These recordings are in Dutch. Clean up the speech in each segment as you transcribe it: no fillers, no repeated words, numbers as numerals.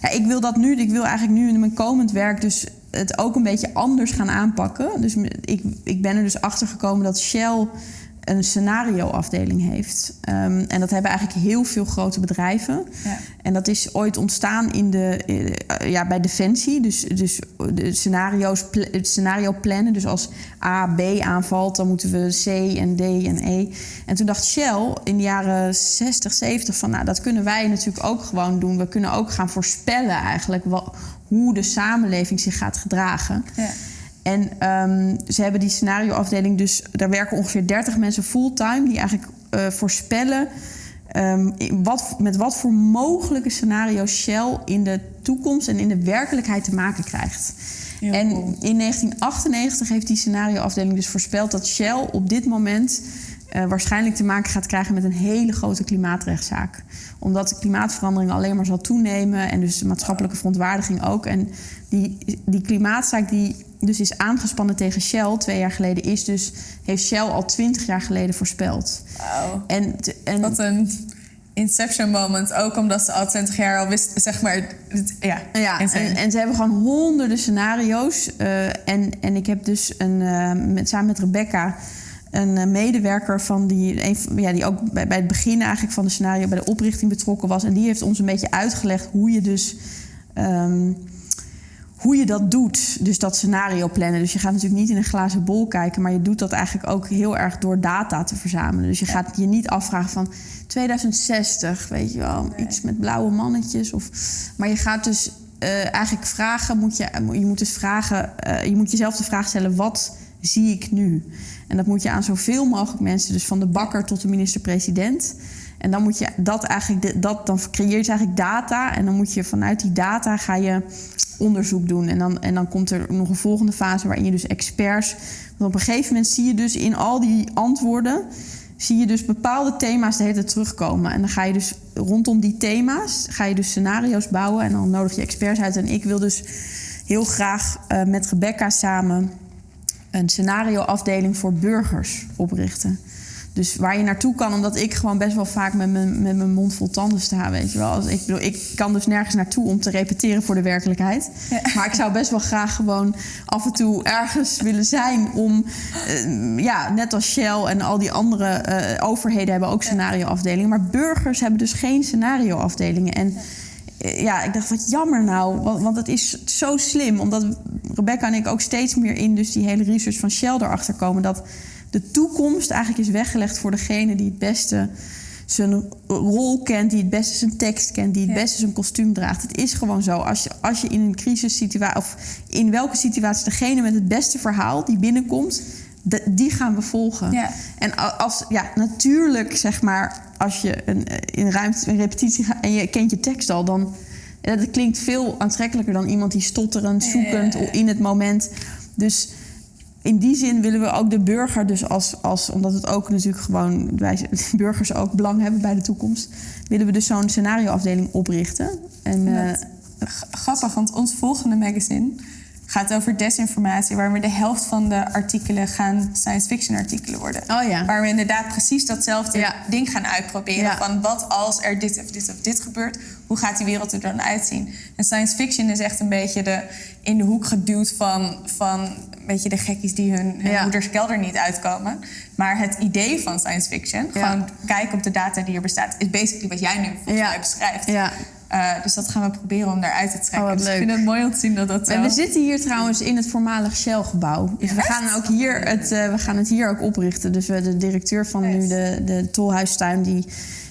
Ja, ik wil eigenlijk nu in mijn komend werk dus het ook een beetje anders gaan aanpakken. Dus ik ben er dus achter gekomen dat Shell een scenario-afdeling heeft. En dat hebben eigenlijk heel veel grote bedrijven. Ja. En dat is ooit ontstaan bij Defensie. Dus de scenario plannen. Dus als A, B aanvalt, dan moeten we C en D en E. En toen dacht Shell in de jaren 60, 70 van... nou, dat kunnen wij natuurlijk ook gewoon doen. We kunnen ook gaan voorspellen eigenlijk hoe de samenleving zich gaat gedragen. Ja. En ze hebben die scenarioafdeling, dus daar werken ongeveer 30 mensen fulltime die eigenlijk voorspellen met wat voor mogelijke scenario's Shell in de toekomst en in de werkelijkheid te maken krijgt. Heel en cool. In 1998 heeft die scenarioafdeling dus voorspeld dat Shell op dit moment waarschijnlijk te maken gaat krijgen met een hele grote klimaatrechtszaak. Omdat de klimaatverandering alleen maar zal toenemen en dus de maatschappelijke verontwaardiging ook. En die klimaatzaak die dus is aangespannen tegen Shell 2 jaar geleden heeft Shell al 20 jaar geleden voorspeld. Wauw. En wat een inception moment. Ook omdat ze al 20 jaar al wisten, zeg maar. En ze hebben gewoon honderden scenario's. En ik heb dus samen met Rebecca een medewerker van die ook bij het begin eigenlijk van de scenario bij de oprichting betrokken was. En die heeft ons een beetje uitgelegd hoe je dus hoe je dat doet, dus dat scenario plannen. Dus je gaat natuurlijk niet in een glazen bol kijken, maar je doet dat eigenlijk ook heel erg door data te verzamelen. Dus je gaat je niet afvragen van 2060, weet je wel, iets met blauwe mannetjes. Maar je gaat dus eigenlijk vragen, je moet jezelf de vraag stellen, wat zie ik nu? En dat moet je aan zoveel mogelijk mensen, dus van de bakker tot de minister-president. En dan moet je dan creëer je eigenlijk data. En dan moet je vanuit die data ga je onderzoek doen. En dan komt er nog een volgende fase waarin je dus experts. Want op een gegeven moment zie je dus in al die antwoorden zie je dus bepaalde thema's de hele tijd terugkomen. En dan ga je dus rondom die thema's ga je dus scenario's bouwen. En dan nodig je experts uit. En ik wil dus heel graag met Rebecca samen een scenarioafdeling voor burgers oprichten. Dus waar je naartoe kan, omdat ik gewoon best wel vaak met mijn mond vol tanden sta, weet je wel. Ik kan dus nergens naartoe om te repeteren voor de werkelijkheid. Ja. Maar ik zou best wel graag gewoon af en toe ergens willen zijn om, net als Shell en al die andere overheden hebben ook scenarioafdelingen. Maar burgers hebben dus geen scenarioafdelingen. En ik dacht, wat jammer nou, want het is zo slim. Omdat Rebecca en ik ook steeds meer in dus die hele research van Shell erachter komen dat de toekomst eigenlijk is weggelegd voor degene die het beste zijn rol kent, die het beste zijn tekst kent, die het beste zijn kostuum draagt. Het is gewoon zo. Als je in een crisissituatie, of in welke situatie degene met het beste verhaal die binnenkomt, die gaan we volgen. Ja. En natuurlijk, zeg maar, als je in ruimte een repetitie gaat en je kent je tekst al, dan dat klinkt veel aantrekkelijker dan iemand die stotterend, zoekend in het moment. Dus in die zin willen we ook de burger, dus omdat het ook natuurlijk gewoon wij burgers ook belang hebben bij de toekomst, willen we dus zo'n scenarioafdeling oprichten. Grappig, want ons volgende magazine gaat over desinformatie, waar we de helft van de artikelen gaan science fiction artikelen worden. Oh ja. Waar we inderdaad precies datzelfde ding gaan uitproberen. Ja. Van wat als er dit of dit of dit gebeurt, hoe gaat die wereld er dan uitzien? En science fiction is echt een beetje in de hoek geduwd van een beetje de gekkies die hun moeders kelder niet uitkomen. Maar het idee van science fiction, gewoon kijken op de data die er bestaat, is basically wat jij nu volgens mij beschrijft. Ja. Dus dat gaan we proberen om daaruit te trekken. Dus ik vind het mooi om te zien dat zo. En we zitten hier trouwens in het voormalig Shell-gebouw. Dus we gaan ook hier we gaan het hier ook oprichten. Dus de directeur van nu de Tolhuistuin, die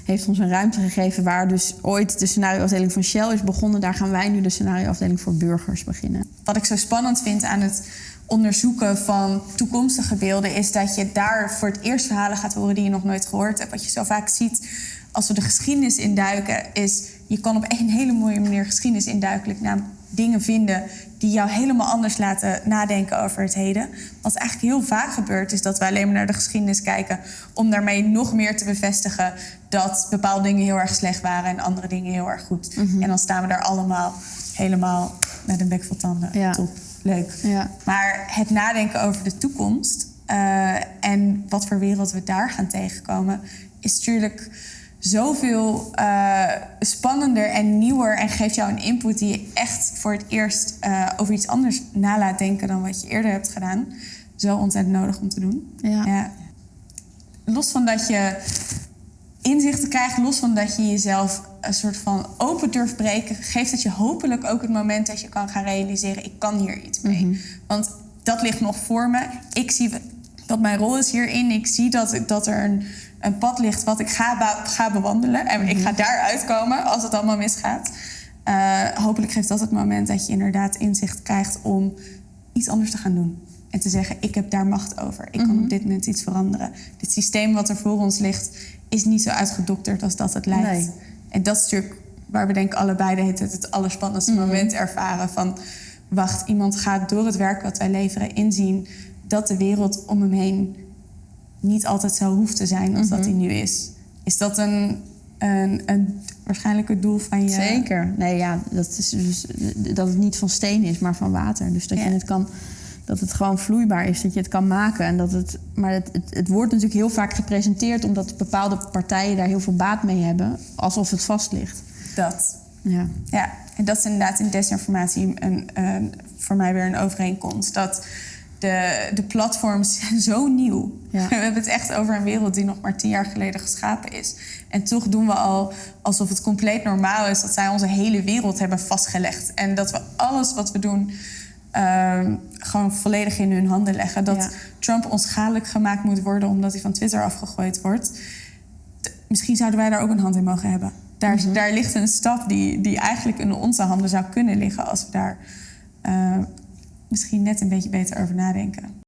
heeft ons een ruimte gegeven waar dus ooit de scenarioafdeling van Shell is begonnen. Daar gaan wij nu de scenarioafdeling voor burgers beginnen. Wat ik zo spannend vind aan het onderzoeken van toekomstige beelden is dat je daar voor het eerst verhalen gaat horen die je nog nooit gehoord hebt. Wat je zo vaak ziet als we de geschiedenis induiken is, je kan op een hele mooie manier geschiedenis induikelijk dingen vinden die jou helemaal anders laten nadenken over het heden. Wat eigenlijk heel vaak gebeurt is dat we alleen maar naar de geschiedenis kijken om daarmee nog meer te bevestigen dat bepaalde dingen heel erg slecht waren en andere dingen heel erg goed. Mm-hmm. En dan staan we daar allemaal helemaal met een bek vol tanden. Ja. Top, leuk. Ja. Maar het nadenken over de toekomst en wat voor wereld we daar gaan tegenkomen is natuurlijk zoveel spannender en nieuwer en geeft jou een input die je echt voor het eerst over iets anders na laat denken dan wat je eerder hebt gedaan. Zo ontzettend nodig om te doen. Ja. Los van dat je inzichten krijgt, los van dat je jezelf een soort van open durft breken, geeft het je hopelijk ook het moment dat je kan gaan realiseren, ik kan hier iets mee. Want dat ligt nog voor me. Ik zie wat mijn rol is hierin. Ik zie dat er een pad ligt wat ik ga bewandelen. En ik ga daar uitkomen als het allemaal misgaat. Hopelijk geeft dat het moment dat je inderdaad inzicht krijgt om iets anders te gaan doen. En te zeggen, ik heb daar macht over. Ik kan op dit moment iets veranderen. Dit systeem wat er voor ons ligt is niet zo uitgedokterd als dat het lijkt. Nee. En dat is natuurlijk waar we denk ik allebei het allerspannendste moment ervaren. Van, wacht, iemand gaat door het werk wat wij leveren inzien dat de wereld om hem heen niet altijd zo hoeft te zijn als dat die nu is. Is dat een waarschijnlijk het doel van je... Zeker. Nee, ja, dat is dus dat het niet van steen is, maar van water. Dus dat je het kan, dat het gewoon vloeibaar is, dat je het kan maken. En dat maar het wordt natuurlijk heel vaak gepresenteerd omdat bepaalde partijen daar heel veel baat mee hebben, alsof het vast ligt. Dat. Ja, en dat is inderdaad in desinformatie voor mij weer een overeenkomst. Dat de platforms zijn zo nieuw. Ja. We hebben het echt over een wereld die nog maar 10 jaar geleden geschapen is. En toch doen we al alsof het compleet normaal is dat zij onze hele wereld hebben vastgelegd. En dat we alles wat we doen gewoon volledig in hun handen leggen. Dat Trump onschadelijk gemaakt moet worden omdat hij van Twitter afgegooid wordt. Misschien zouden wij daar ook een hand in mogen hebben. Daar ligt een stap die eigenlijk in onze handen zou kunnen liggen als we daar misschien net een beetje beter over nadenken.